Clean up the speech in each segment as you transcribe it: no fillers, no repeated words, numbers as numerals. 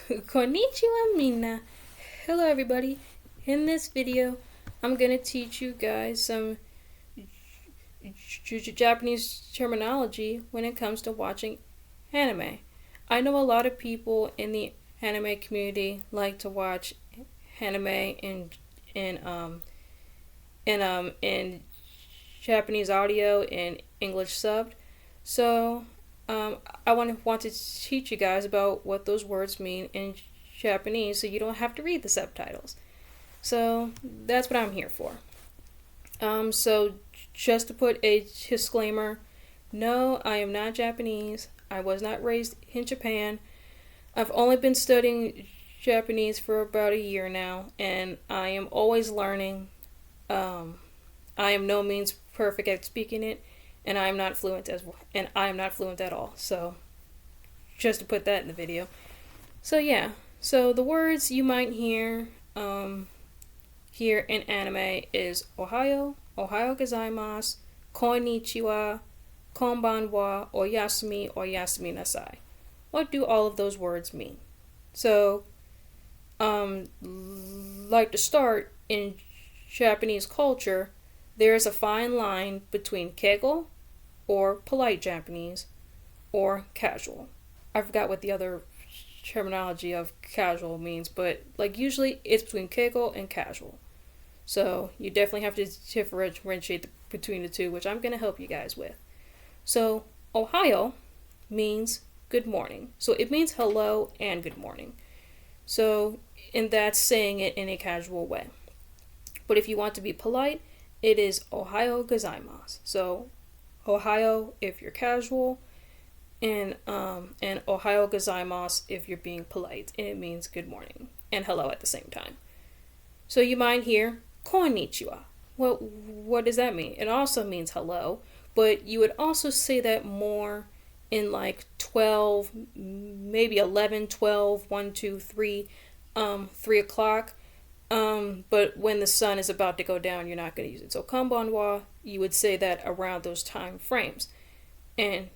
Konnichiwa mina. Hello everybody. In this video, I'm gonna teach you guys some Japanese terminology when it comes to watching anime. I know a lot of people in the anime community like to watch anime in Japanese audio and English subbed. So I want to teach you guys about what those words mean in Japanese, so you don't have to read the subtitles. So that's what I'm here for. So just to put a disclaimer, no, I am not Japanese. I was not raised in Japan. I've only been studying Japanese for about a year now, and I am always learning. I am no means perfect at speaking it, and I am not fluent and I am not fluent at all. So just to put that in the video. So yeah, so the words you might hear here in anime is Ohayo, Ohayo gozaimasu, Konnichiwa, Konbanwa, Oyasumi, Oyasumi nasai. What do all of those words mean? So, like to start, in Japanese culture, there is a fine line between keigo, or polite Japanese, or casual. I forgot what the other terminology of casual means, but like usually it's between keigo and casual. So you definitely have to differentiate between the two, which I'm going to help you guys with. So Ohayo means good morning. So it means hello and good morning. So, and that's saying it in a casual way. But if you want to be polite, it is Ohayo gozaimasu. So Ohayo if you're casual, and Ohayo gozaimasu if you're being polite, and it means good morning and hello at the same time. So you might hear konnichiwa. Well, what does that mean? It also means hello, but you would also say that more in like 12, maybe 11, 12, 1, 2, 3, 3 o'clock. But when the sun is about to go down, you're not going to use it. So konbanwa, you would say that around those time frames. And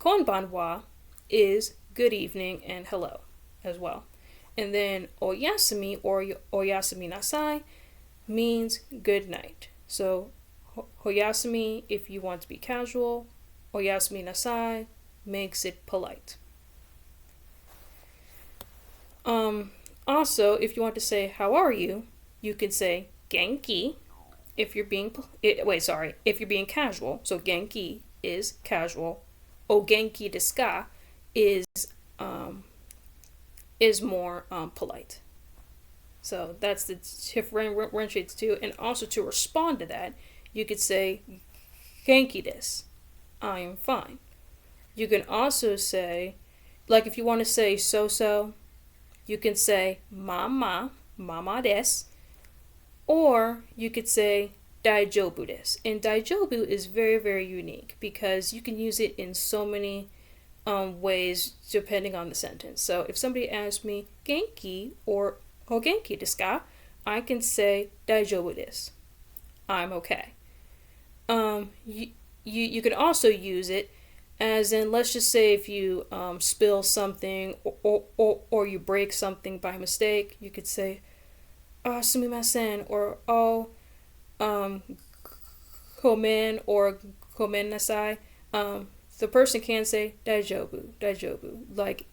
konbanwa is good evening and hello as well. And then oyasumi or oyasumi nasai means good night. So oyasumi if you want to be casual, oyasumi nasai makes it polite. Also, if you want to say how are you, you can say genki if you're being if you're being casual. So genki is casual. O genki desu ka is more polite. So that's the differentiates too. And also to respond to that, you could say genki desu. I am fine. You can also say, like if you want to say so, you can say mama desu. Or you could say daijoubu desu. And daijoubu is very, very unique because you can use it in so many ways depending on the sentence. So if somebody asks me genki or o genki desu ka, I can say daijoubu desu. I'm okay. You can also use it as in, let's just say if you spill something or you break something by mistake, you could say sumimasen or komen or komen nasai. The person can say daijoubu, like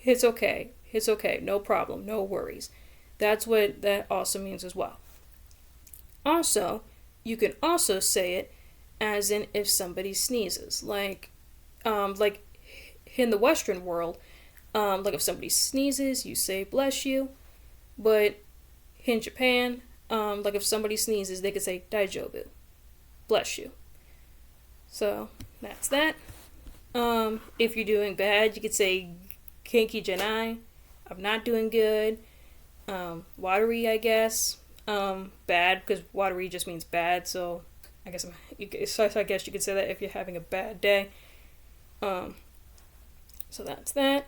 it's okay, no problem, no worries. That's what that also means as well. Also, you can also say it as in if somebody sneezes, like in the Western world, like if somebody sneezes, you say bless you, but in Japan, like if somebody sneezes, they could say daijoubu, bless you. So that's that. If you're doing bad, you could say genki janai, I'm not doing good. Watery, I guess. Bad, because watery just means bad, so I guess you could say that if you're having a bad day. So that's that.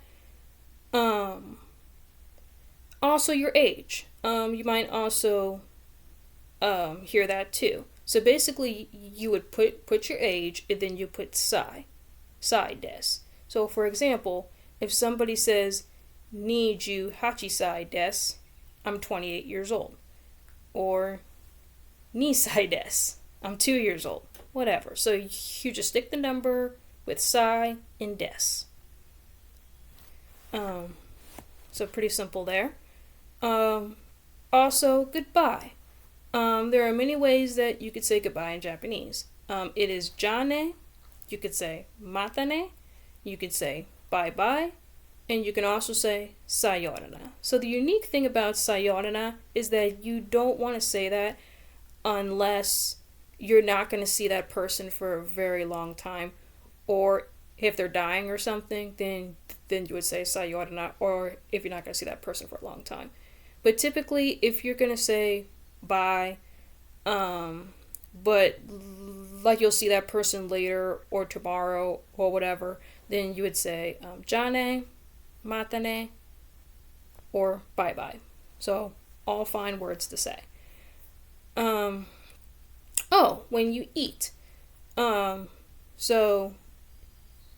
Also your age. You might also hear that too. So basically, you would put your age, and then you put sai des. So for example, if somebody says Niju hachisai desu. I'm 28 years old. Or Nisai des. I'm 2 years old. Whatever. So you just stick the number with sai and des. So pretty simple there. Also, goodbye. There are many ways that you could say goodbye in Japanese. It is jane. You could say matane. You could say bye bye. And you can also say sayonara. So the unique thing about sayonara is that you don't want to say that unless you're not going to see that person for a very long time, or if they're dying or something, then you would say sayonara, or if you're not going to see that person for a long time. But typically, if you're going to say bye, but like you'll see that person later or tomorrow or whatever, then you would say jane, matane, or bye bye. So all fine words to say. When you eat. So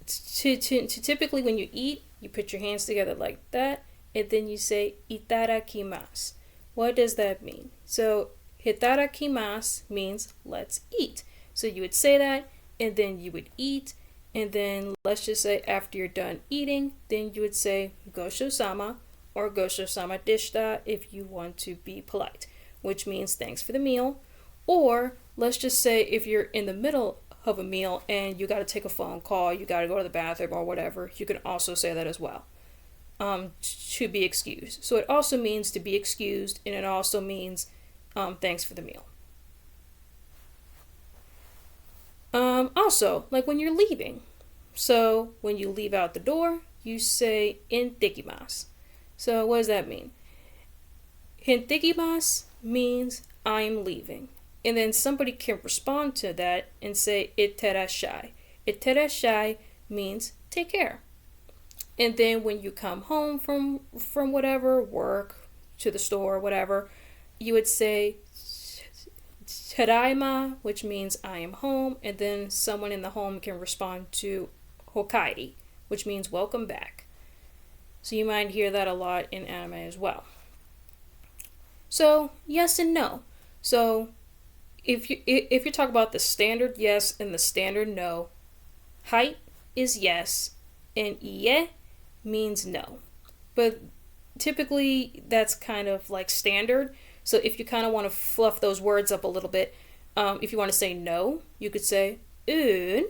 typically when you eat, you put your hands together like that, and then you say itadakimasu. What does that mean? So itadakimasu means let's eat. So you would say that, and then you would eat, and then let's just say after you're done eating, then you would say gosho-sama or gosho-sama deshita if you want to be polite, which means thanks for the meal. Or let's just say if you're in the middle of a meal and you got to take a phone call, you got to go to the bathroom or whatever, you can also say that as well. To be excused. So it also means to be excused, and it also means thanks for the meal. Also, like when you're leaving. So when you leave out the door, you say intekimasu. So what does that mean? Intekimasu means I'm leaving. And then somebody can respond to that and say itterashai. Itterashai means take care. And then when you come home from whatever, work, to the store, whatever, you would say tadaima, which means I am home, and then someone in the home can respond to hokairi, which means welcome back. So you might hear that a lot in anime as well. So yes and no. So if you talk about the standard yes and the standard no, height is yes and ie means no. But typically that's kind of like standard. So if you kind of want to fluff those words up a little bit, if you want to say no, you could say un.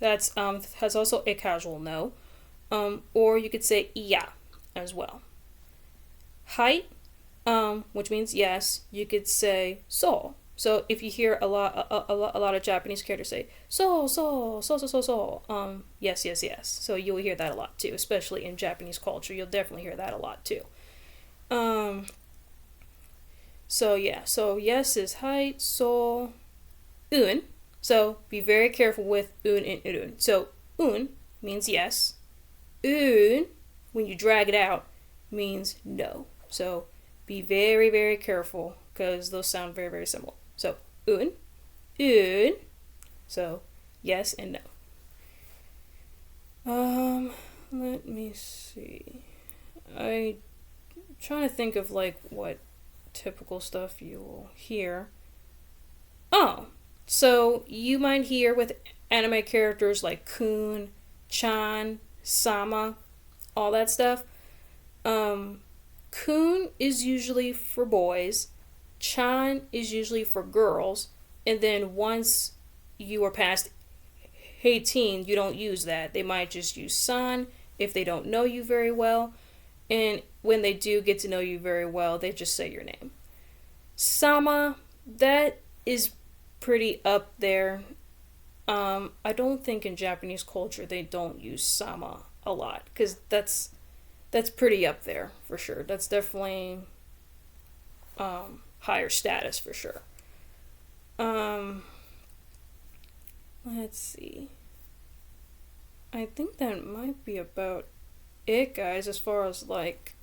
That's has also a casual no. Or you could say iya as well. Height, which means yes, you could say so. So if you hear a lot of Japanese characters say so, yes. So you'll hear that a lot too, especially in Japanese culture. You'll definitely hear that a lot too. So yes is height, so un. So be very careful with un and urun. So un means yes. Un, when you drag it out, means no. So be very, very careful because those sound very, very similar. So un. So yes and no. Let me see. I'm trying to think of like what typical stuff you will hear. So you might hear with anime characters like kun, chan, sama, all that stuff. Kun is usually for boys, chan is usually for girls, and then once you are past 18, you don't use that. They might just use san if they don't know you very well, and when they do get to know you very well, they just say your name. Sama, that is pretty up there. I don't think in Japanese culture they don't use sama a lot, because that's pretty up there for sure. That's definitely higher status for sure. Let's see. I think that might be about it, guys, as far as like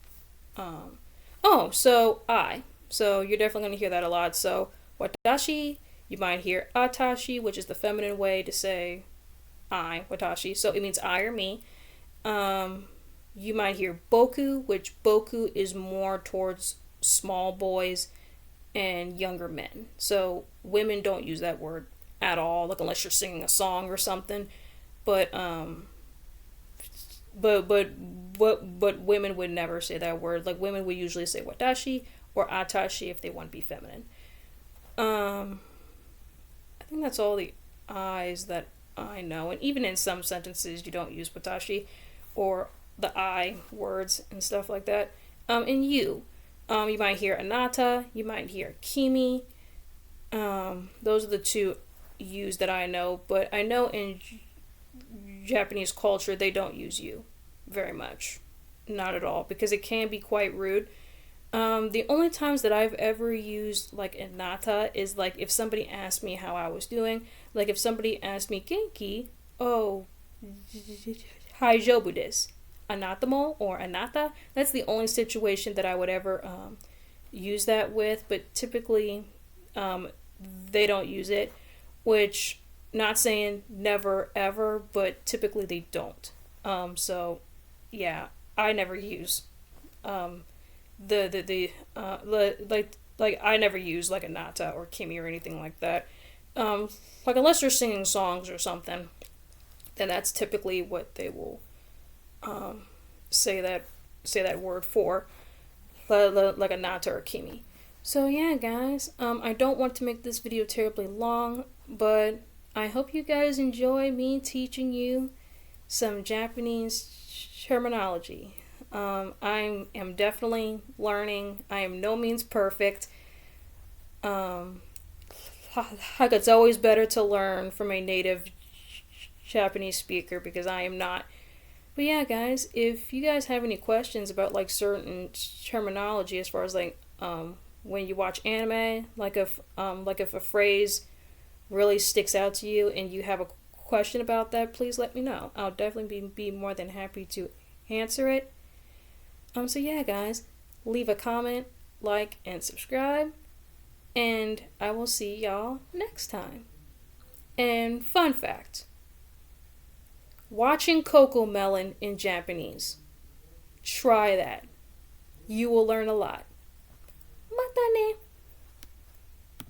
so I. So you're definitely going to hear that a lot. So watashi, you might hear atashi, which is the feminine way to say I, watashi. So it means I or me. You might hear boku, which boku is more towards small boys and younger men. So women don't use that word at all, like unless you're singing a song or something. But but women would never say that word. Like women would usually say watashi or atashi if they want to be feminine. I think that's all the I's that I know. And even in some sentences, you don't use watashi or the I words and stuff like that. And you might hear anata, you might hear kimi. Those are the two U's that I know. But I know in Japanese culture, they don't use you very much. Not at all, because it can be quite rude. The only times that I've ever used like anata is like if somebody asked me how I was doing. Like if somebody asked me genki, oh, haijobu desu, anatamo or anata. That's the only situation that I would ever use that with. But typically, they don't use it. Which, not saying never ever, but typically they don't. So, yeah, I never use like I never use like a nata or kimi or anything like that. Like unless you're singing songs or something, then that's typically what they will say that word for, like a nata or kimi. So yeah, guys, I don't want to make this video terribly long, but I hope you guys enjoy me teaching you some Japanese terminology. I am definitely learning. I am no means perfect. Like it's always better to learn from a native Japanese speaker because I am not. But yeah, guys, if you guys have any questions about like certain terminology as far as like when you watch anime, like if a phrase really sticks out to you and you have a question about that, please let me know. I'll definitely be more than happy to answer it. So yeah, guys, leave a comment, like, and subscribe, and I will see y'all next time. And fun fact, watching CoComelon in Japanese. Try that. You will learn a lot. Mata ne!